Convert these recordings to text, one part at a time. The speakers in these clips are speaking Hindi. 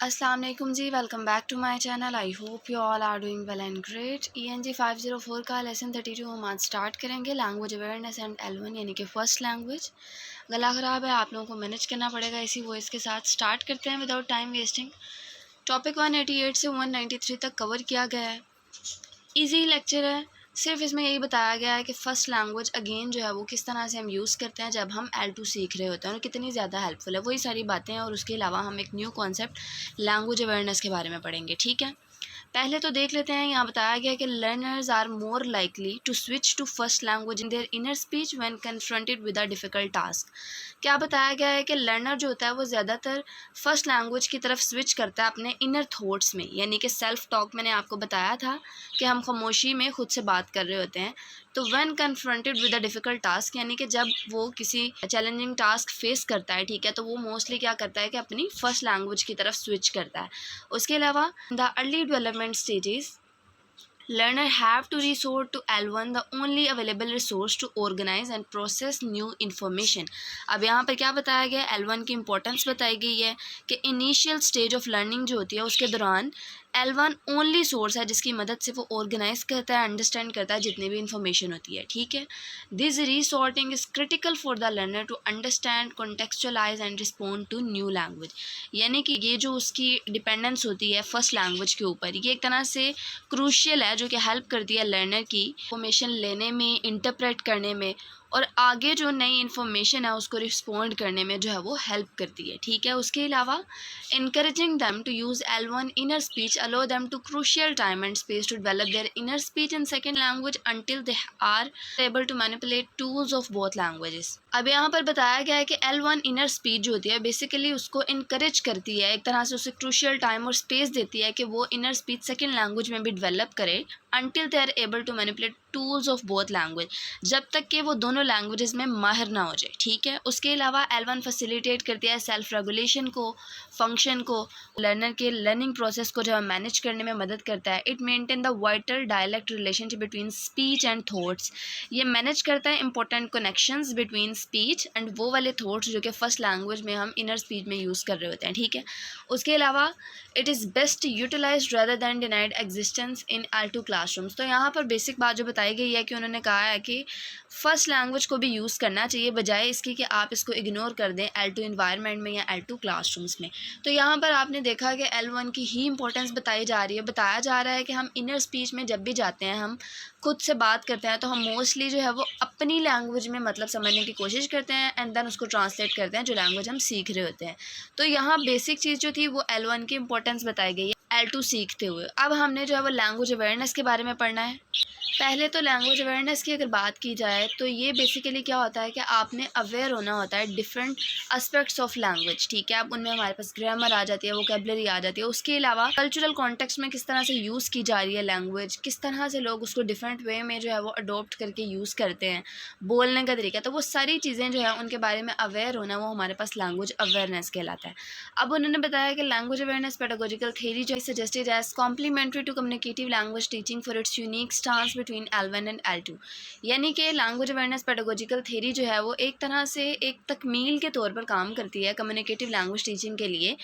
अस्सलाम वालेकुम जी, welcome back to my channel. I hope you all are doing well and great. ENG 504 का लेसन 32 हम आज स्टार्ट करेंगे। लैंग्वेज अवेयरनेस एंड L1 यानी कि फ़र्स्ट लैंग्वेज। गला ख़राब है, आप लोगों को मैनेज करना पड़ेगा इसी वॉइस के साथ। स्टार्ट करते हैं विदाउट टाइम वेस्टिंग। टॉपिक 188 से 193 तक कवर किया गया है। ईजी लेक्चर है। सिर्फ इसमें यही बताया गया है कि फ़र्स्ट लैंग्वेज अगेन जो है वो किस तरह से हम यूज़ करते हैं जब हम L2 सीख रहे होते हैं और कितनी ज़्यादा हेल्पफुल है, वही सारी बातें हैं। और उसके अलावा हम एक न्यू कॉन्सेप्ट लैंग्वेज अवेयरनेस के बारे में पढ़ेंगे। ठीक है, पहले तो देख लेते हैं। यहाँ बताया गया कि learners are more likely to switch to first language in their inner speech when confronted with a difficult task. क्या बताया गया है कि लर्नर जो होता है वो ज़्यादातर फर्स्ट लैंग्वेज की तरफ स्विच करता है अपने इनर थॉट्स में, यानी कि सेल्फ टॉक। मैंने आपको बताया था कि हम खामोशी में खुद से बात कर रहे होते हैं। तो when confronted with a difficult task यानी कि जब वो किसी चैलेंजिंग टास्क फेस करता है, ठीक है, तो वो मोस्टली क्या करता है कि अपनी फर्स्ट लैंग्वेज की तरफ स्विच करता है। उसके अलावा the early development stages learner have to resort to L1, the only available resource to organize and process new information। अब यहाँ पर क्या बताया गया है, L1 की इंपॉर्टेंस बताई गई है कि इनिशियल स्टेज ऑफ लर्निंग जो होती है उसके दौरान L1 ओनली सोर्स है जिसकी मदद से वो ऑर्गेनाइज करता है, अंडरस्टैंड करता है जितनी भी इंफॉर्मेशन होती है। ठीक है, this resorting is critical for the learner to understand, contextualise and respond to new language. यानी कि ये जो उसकी डिपेंडेंस होती है फर्स्ट लैंग्वेज के ऊपर, ये एक तरह से क्रूशियल है जो कि हेल्प करती है लर्नर की इंफॉर्मेशन लेने में, इंटरप्रेट करने में और आगे जो नई इन्फॉर्मेशन है उसको रिस्पॉन्ड करने में जो है वो हेल्प करती है। ठीक है, उसके अलावा encouraging them to use L1 inner speech allow them to crucial time and space to develop their inner speech in second language until they are able to manipulate tools of both languages। अब यहाँ पर बताया गया है कि L1 इनर स्पीच जो होती है बेसिकली उसको इनकरेज करती है, एक तरह से उसे क्रूशियल टाइम और स्पेस देती है कि वो इनर स्पीच सेकेंड लैंग्वेज में भी डेवलप करे until they are able to manipulate tools of both language, जब तक कि वो दोनों लैंग्वेजेस में माहिर ना हो जाए। ठीक है, उसके अलावा L1 फैसिलिटेट करती है सेल्फ रेगुलेशन को, फंक्शन को, लर्नर के लर्निंग प्रोसेस को जो है मैनेज करने में मदद करता है। It maintain the vital dialect relationship between speech and thoughts, ये मैनेज करता है important connections between speech and वो वाले थॉट्स जो कि फर्स्ट लैंग्वेज में हम इनर स्पीच में यूज़ कर रहे होते हैं। ठीक है, उसके अलावा it is best utilized rather than denied existence in L2 classrooms. तो यहाँ पर बेसिक बात जो बताई गई है कि उन्होंने कहा है कि फर्स्ट लैंग्वेज को भी यूज़ करना चाहिए बजाय इसकी कि आप इसको इग्नोर कर दें L2 इन्वायरमेंट में या L2 क्लासरूम्स में। तो यहाँ पर आपने देखा कि L1 की ही इंपॉर्टेंस बताई जा रही है। बताया जा रहा है कि हम इनर स्पीच में जब भी जाते हैं, हम खुद से बात करते हैं, तो हम मोस्टली जो है वो अपनी लैंग्वेज में मतलब समझने की कोशिश करते हैं एंड देन उसको ट्रांसलेट करते हैं जो लैंग्वेज हम सीख रहे होते हैं। तो यहाँ बेसिक चीज़ जो थी वो L1 की इंपॉर्टेंस बताई गई है L2 सीखते हुए। अब हमने जो है वो लैंग्वेज अवेयरनेस के बारे में पढ़ना है। पहले तो लैंग्वेज अवेयरनेस की अगर बात की जाए तो ये बेसिकली क्या होता है कि आपने अवेयर होना होता है डिफरेंट एस्पेक्ट्स ऑफ लैंग्वेज। ठीक है, अब उनमें हमारे पास ग्रामर आ जाती है, वोकैबुलरी आ जाती है। उसके अलावा कल्चरल कॉन्टेक्स्ट में किस तरह से यूज़ की जा रही है लैंग्वेज, किस तरह से लोग उसको डिफरेंट वे में जो है वो अडोप्ट करके यूज़ करते हैं, बोलने का तरीका, तो वो सारी चीज़ें जो है उनके बारे में अवेयर होना वो हमारे पास लैंग्वेज अवेयरनेस कहलाता है। अब उन्होंने बताया कि लैंग्वेज अवेयरनेस पेडागोजिकल थ्योरी जो suggested as complementary to communicative language teaching for its unique stance between L1 and L2। यानी कि लैंग्वेज अवेयरनेस पेडागोजिकल थ्योरी जो है वो एक तरह से एक तकमील के तौर पर काम करती है कम्युनिकेटिव लैंग्वेज टीचिंग के लिए।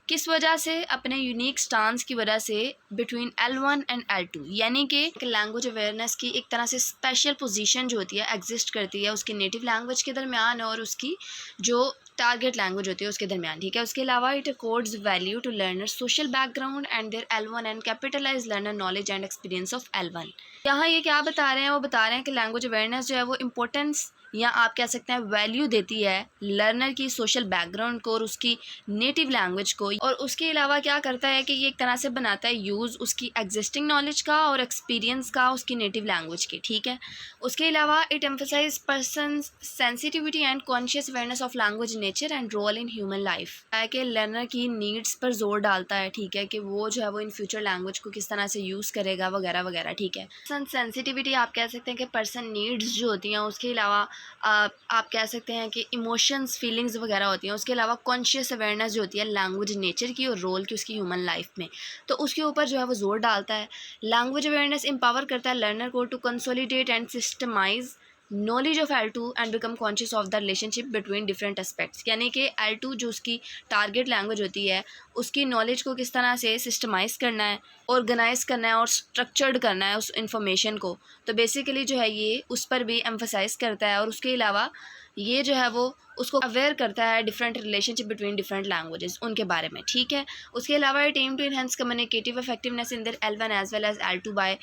किस वजह से? अपने यूनिक स्टांस की वजह से बिटवीन L1 एंड L2, यानी कि लैंग्वेज अवेयरनेस की एक तरह से स्पेशल पोजीशन जो होती है एग्जिस्ट करती है उसकी नेटिव लैंग्वेज के दरमियान और उसकी जो टारगेट लैंग्वेज होती है उसके दरमियान। ठीक है, उसके अलावा it accords value to learner social background and their L1 and capitalize learner knowledge and experience of L1। यहाँ ये क्या बता रहे हैं? वो बता रहे हैं कि लैंग्वेज अवेयरनेस जो है वो इम्पोर्टेंस या आप कह सकते हैं वैल्यू देती है लर्नर की सोशल बैकग्राउंड को और उसकी नेटिव लैंग्वेज को, और उसके अलावा क्या करता है कि ये एक तरह से बनाता है यूज़ उसकी एग्जिस्टिंग नॉलेज का और एक्सपीरियंस का उसकी नेटिव लैंग्वेज के। ठीक है, उसके अलावा it emphasize person sensitivity and conscious awareness of language nature and role in human life, है कि लर्नर की नीड्स पर जोर डालता है। ठीक है, कि वो जो है वो इन फ्यूचर लैंग्वेज को किस तरह से यूज़ करेगा वगैरह वगैरह। ठीक है, पर्सन सेंसिटिविटी आप कह सकते हैं कि पर्सन नीड्स जो होती हैं, उसके अलावा आप कह सकते हैं कि इमोशंस फीलिंग्स वगैरह होती हैं। उसके अलावा कॉन्शियस अवेयरनेस जो होती है लैंग्वेज नेचर की और रोल की उसकी ह्यूमन लाइफ में, तो उसके ऊपर जो है वो जोर डालता है। लैंग्वेज अवेयरनेस एम्पावर करता है लर्नर को to consolidate and systematize knowledge of L2 and become conscious of the relationship between different aspects. यानी कि L2 जो उसकी टारगेट लैंग्वेज होती है, उसकी नॉलेज को किस तरह से सिस्टमाइज़ करना है, ऑर्गेनाइज करना है और स्ट्रक्चर्ड करना है उस इंफॉर्मेशन को। तो बेसिकली जो है ये उस पर भी एम्फसाइज़ करता है, और उसके अलावा ये जो है वो उसको अवेयर करता है different relationship between different languages उनके बारे में, ठीक है। उसके अलावा it aim to enhance communicative effectiveness in their L1 as well as L2 by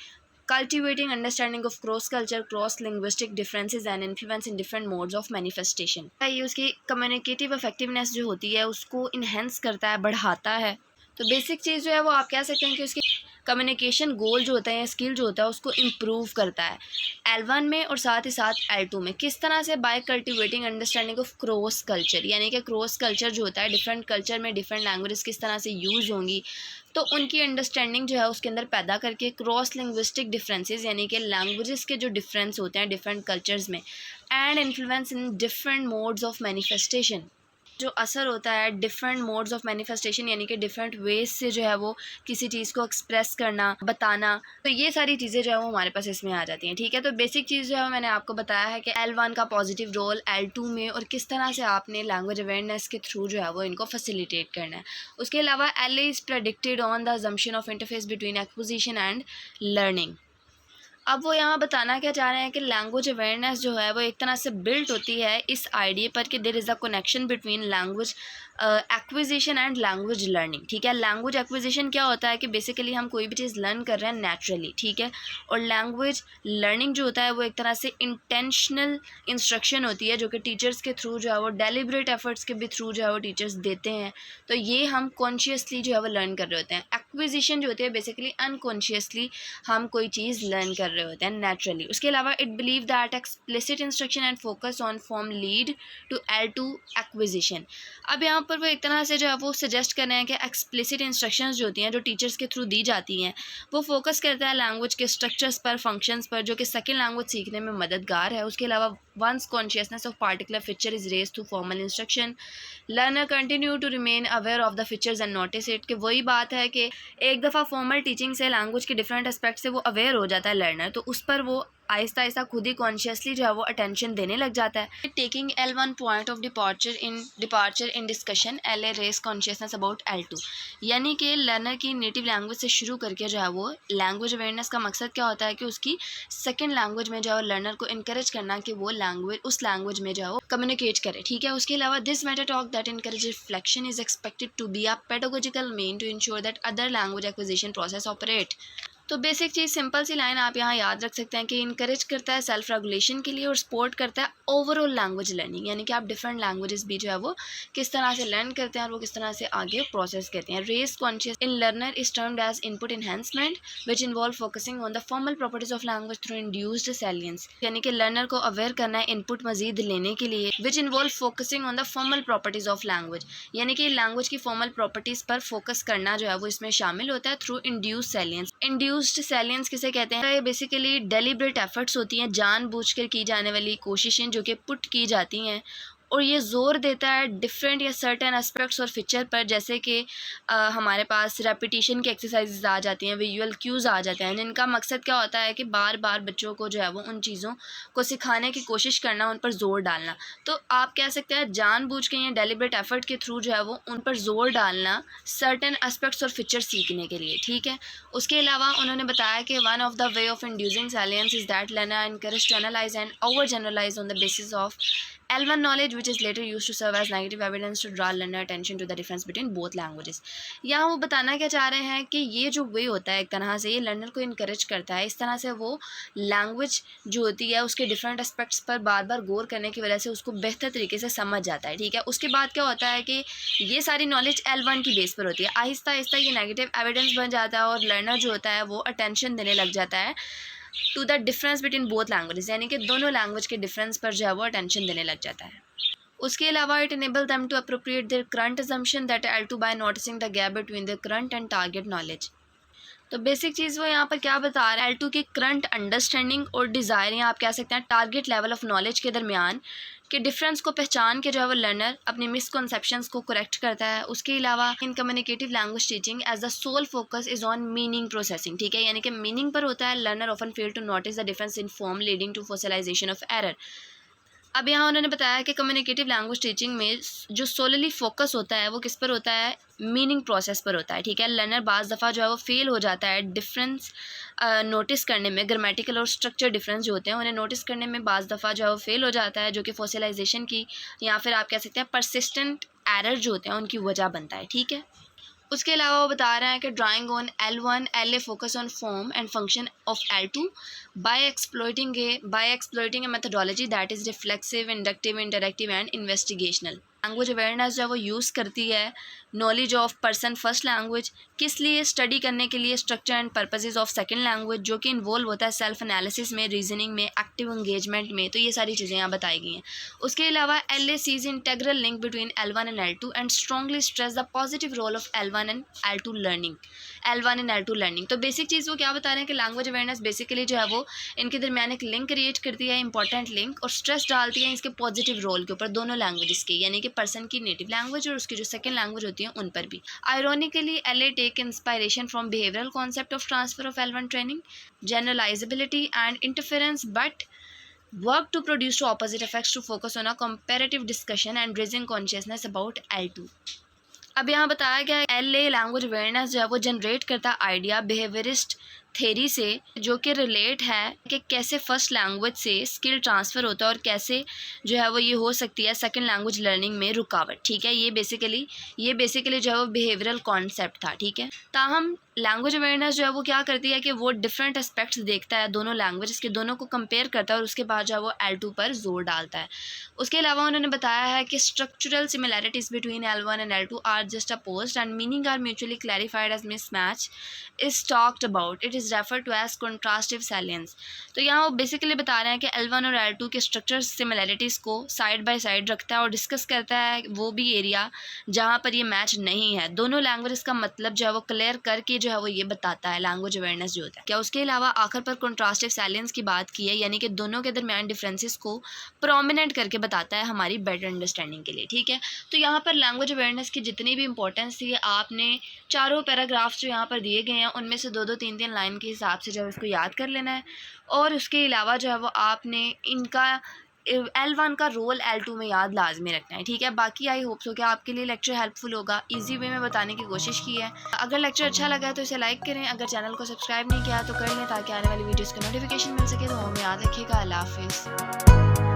cultivating understanding of cross culture, cross linguistic differences and influence in different modes of manifestation। ये उसकी कम्युनिकेटिव इफेक्टिवनेस जो होती है उसको इन्हेंस करता है, बढ़ाता है। तो बेसिक चीज़ जो है वो आप कह सकते हैं कि उसकी कम्युनिकेशन गोल जो होता है, स्किल जो होता है, उसको इम्प्रूव करता है L1 में और साथ ही साथ L2 में। किस तरह से? By cultivating understanding of cross culture, यानी कि क्रॉस कल्चर जो होता है, डिफरेंट कल्चर में डिफरेंट लैंग्वेजेस किस तरह से यूज़ होंगी, तो उनकी अंडरस्टैंडिंग जो है उसके अंदर पैदा करके क्रॉस लिंग्विस्टिक डिफरेंसेस, यानी कि लैंग्वेजेस के जो डिफरेंस होते हैं डिफरेंट कल्चर्स में, and influence in different modes of manifestation, जो असर होता है डिफरेंट मोड्स ऑफ मैनिफेस्टेशन, यानी कि डिफरेंट वेज से जो है वो किसी चीज़ को एक्सप्रेस करना, बताना। तो ये सारी चीज़ें जो है वो हमारे पास इसमें आ जाती हैं, ठीक है। तो बेसिक चीज़ जो है मैंने आपको बताया है कि L1 का पॉजिटिव रोल L2 में, और किस तरह से आपने लैंग्वेज अवेयरनेस के थ्रू जो है वो इनको फैसिलिटेट करना है। उसके अलावा LA is predicted on the assumption of interface between acquisition and learning. अब वो यहाँ बताना क्या चाह रहे हैं कि लैंग्वेज अवेयरनेस जो है वो एक तरह से बिल्ट होती है इस आइडिया पर कि there is a connection between language acquisition and language learning, ठीक है। लैंग्वेज एक्विजिशन क्या होता है कि बेसिकली हम कोई भी चीज़ लर्न कर रहे हैं नेचुरली, ठीक है। और लैंग्वेज लर्निंग जो होता है वो एक तरह से इंटेंशनल इंस्ट्रक्शन होती है, जो कि टीचर्स के थ्रू जो है वो डेलिब्रेट एफर्ट्स के भी थ्रू जो है वो टीचर्स देते हैं। तो ये हम कॉन्शियसली जो है वो लर्न कर रहे होते हैं। एक्विजिशन जो होती है बेसिकली अनकॉन्शियसली हम कोई चीज़ लर्न कर रहे होते हैं नेचुरली। उसके अलावा it believe that explicit instruction and focus on form lead to L2 acquisition. अब यहाँ पर वो एक तरह से जो है वो सजेस्ट कर रहे हैं कि एक्सप्लिसिट इंस्ट्रक्शंस जो होती हैं, जो टीचर्स के थ्रू दी जाती हैं, वो फोकस करता है लैंग्वेज के स्ट्रक्चर्स पर, फंक्शंस पर, जो कि सेकेंड लैंग्वेज सीखने में मददगार है। उसके अलावा once consciousness of particular feature is raise through formal instruction, learner continue to remain aware of the features and notice it. कि वही बात है कि एक दफ़ा फॉर्मल टीचिंग से लैंग्वेज के डिफरेंट एस्पेक्ट से वो अवेयर हो जाता है लर्नर, तो उस पर वो आहिस्ता आहिस्ता खुद ही कॉन्शियसली जो है वो अटेंशन देने लग जाता है। Taking L1 point of departure in discussion LA raise consciousness about L2, यानी कि लर्नर की नेटिव लैंग्वेज से शुरू करके जो है वो लैंग्वेज अवेयरनेस का मकसद क्या होता है कि उसकी सेकेंड लैंग्वेज में जो है लर्नर को इनकरेज करना कि वो लैंग्वेज उस लैंग्वेज में जो है वो कम्युनिकेट करे, ठीक है। उसके अलावा this meta talk that encourage reflection is expected to be a pedagogical mean to ensure that other language acquisition process operate. तो बेसिक चीज़, सिंपल सी लाइन आप यहाँ याद रख सकते हैं कि इनकरेज करता है सेल्फ रेगुलेशन के लिए और सपोर्ट करता है ओवरऑल लैंग्वेज लर्निंग, यानी कि आप डिफरेंट लैंग्वेजेस भी जो है वो किस तरह से लर्न करते हैं और वो किस तरह से आगे प्रोसेस करते हैं। Race conscious in learner is termed as input enhancement which involve focusing on the formal properties of language through induced salience, यानी कि लर्नर को अवेयर करना है इनपुट मजीद लेने के लिए, विच involve focusing on the formal properties of language, यानी कि लैंग्वेज की फॉर्मल प्रॉपर्टीज पर फोकस करना जो है वो इसमें शामिल होता है थ्रू इंड्यूस्ड सैलियंस। इंड्यूस्ड सैलियंस किसे कहते हैं? ये बेसिकली डेलिब्रेट एफर्ट्स होती हैं, जानबूझकर की जाने वाली कोशिशें जो कि पुट की जाती हैं, और ये ज़ोर देता है डिफरेंट या सर्टेन एस्पेक्ट्स और फीचर पर, जैसे कि हमारे पास रेपिटिशन की एक्सरसाइजेज आ जाती हैं, विजुअल क्यूज़ आ जाते हैं, जिनका मकसद क्या होता है कि बार बार बच्चों को जो है वो उन चीज़ों को सिखाने की कोशिश करना, उन पर ज़ोर डालना। तो आप कह सकते हैं जानबूझ के या डेलिब्रेट एफर्ट के थ्रू जो है वो उन पर ज़ोर डालना सर्टेन एस्पेक्ट्स और फीचर सीखने के लिए, ठीक है। उसके अलावा उन्होंने बताया कि one of the way of inducing salience is that learner encourage to analyse and over generalise on the basis of L1 knowledge which is later used to serve as negative evidence to draw learner attention to the difference between both languages। यहाँ वो बताना क्या चाह रहे हैं कि ये जो वे होता है एक तरह से ये लर्नर को इनकरेज करता है, इस तरह से वो लैंग्वेज जो होती है उसके डिफरेंट एस्पेक्ट्स पर बार बार गौर करने की वजह से उसको बेहतर तरीके से समझ जाता है, ठीक है। उसके बाद क्या होता है कि ये सारी नॉलेज L1 की बेस पर होती है, आहिस्ता आहिस्ता ये नेगेटिव एविडेंस बन जाता है और लर्नर जो होता है वो अटेंशन देने लग जाता है to the difference between both languages, यानी कि दोनों लैंग्वेज के डिफरेंस पर जो है वो अटेंशन देने लग जाता है। उसके अलावा it enable them to appropriate their current assumption that L2 by noticing the gap between the current and target knowledge. तो बेसिक चीज़ वो यहाँ पर क्या बता रहा है, L2 की करंट अंडरस्टैंडिंग और डिज़ायर, या आप कह सकते हैं टारगेट लेवल ऑफ नॉलेज के दरमियान कि डिफरेंस को पहचान के जो है वो लर्नर अपनी मिसकॉन्सेप्शंस को करेक्ट करता है। उसके अलावा in communicative language teaching as the sole focus is on meaning processing, ठीक है, यानी कि मीनिंग पर होता है। Learner often fail to notice the difference in form leading to fossilization of error. अब यहाँ उन्होंने बताया कि कम्युनिकेटिव लैंग्वेज टीचिंग में जो सोलली फोकस होता है वो किस पर होता है, मीनिंग प्रोसेस पर होता है, ठीक है। लर्नर बाज़ दफ़ा जो है वो फेल हो जाता है डिफरेंस नोटिस करने में, ग्रामेटिकल और स्ट्रक्चर डिफरेंस जो होते हैं उन्हें नोटिस करने में बाज़ दफ़ा जो है वो फेल हो जाता है, जो कि फॉसिलाइजेशन की या फिर आप कह सकते हैं परसिस्टेंट एरर जो होते हैं उनकी वजह बनता है, ठीक है। उसके अलावा वो बता रहे हैं कि drawing on L1 LA focus on form and function of L2 by exploiting a methodology that is reflexive, inductive, interactive and investigational. Language awareness जो है वो यूज़ करती है knowledge of person first language, किस लिए, स्टडी करने के लिए structure and purposes of second language, जो कि इन्वॉल्व होता है सेल्फ एनालिसिस में, रीजनिंग में, एक्टिव एंगेजमेंट में। तो ये सारी चीज़ें यहाँ बताई गई हैं। उसके अलावा LA sees integral link between L1 and L2 and strongly stress the positive role of L1 and L2 learning. तो बेसिक चीज़ वो क्या बता रहे हैं कि लैंग्वेज अवेयरनेस बेसिकली जो है वो इनके दरमियान एक लिंक क्रिएट करती है, इंपॉर्टेंट लिंक, और स्ट्रेस डालती है इसके पॉजिटिव रोल के ऊपर दोनों लैंग्वेजेस के, यानी कि पर्सन की नेटिव लैंग्वेज और उसकी जो सेकंड लैंग्वेज होती है उन पर भी। Ironically LA take inspiration from behavioural concept of transfer of L1 training, generalizability and interference, but work to produce two opposite effects to focus on a comparative discussion and raising consciousness about L2। अब यहाँ बताया गया है LA लैंग्वेज अवेयरनेस जो है वो जनरेट करता आइडिया बिहेवियरिस्ट थेरी से, जो कि रिलेट है कि कैसे फर्स्ट लैंग्वेज से स्किल ट्रांसफ़र होता है और कैसे जो है वो ये हो सकती है सेकंड लैंग्वेज लर्निंग में रुकावट, ठीक है। ये बेसिकली जो है वो बिहेवियरल कॉन्सेप्ट था, ठीक है। ताहम लैंग्वेज अवेयरनेस जो है वो क्या करती है कि वो डिफरेंट एस्पेक्ट्स देखता है दोनों लैंग्वेज के, दोनों को कंपेयर करता है और उसके बाद जो है वो L2 पर जोर डालता है। उसके अलावा उन्होंने बताया है कि structural similarities between L1 and L2 are juxtaposed and meaning are mutually clarified as mismatch is talked about, it is refer to as contrastive salience. तो यहाँ वो बेसिकली बता रहे हैं कि L1 और L2 के स्ट्रक्चर सिमिलैरिटीज़ को साइड बाय साइड रखता है और डिस्कस करता है वो भी एरिया जहाँ पर ये मैच नहीं है। दोनों लैंग्वेज का मतलब जो है वो क्लियर करके जो है वो ये बताता है लैंग्वेज अवेयरनेस जो होता है क्या। उसके अलावा आखिर पर कॉन्ट्रास्टिव सैलियंस की बात की है, यानी कि दोनों के दरमियान डिफरेंसेस को प्रोमिनेंट करके बताता है हमारी बेटर अंडरस्टैंडिंग के लिए, ठीक है। तो यहाँ पर लैंग्वेज अवेयरनेस की जितनी भी इंपॉर्टेंस थी आपने चारों पैराग्राफ्स जो यहाँ पर दिए गए हैं उनमें से 2-3 लाइन के हिसाब से जो है उसको याद कर लेना है। और उसके अलावा जो है वो आपने इनका L1 का रोल L2 में याद लाजमी रखना है, ठीक है। बाकी आई होप सो कि आपके लिए लेक्चर हेल्पफुल होगा, इजी वे में बताने की कोशिश की है। अगर लेक्चर अच्छा लगा है तो इसे लाइक करें, अगर चैनल को सब्सक्राइब नहीं किया तो कर लें ताकि आने वाली वीडियोज़ का नोटिफिकेशन मिल सके। तो हमें याद रखिएगा। अल्लाह हाफिज़।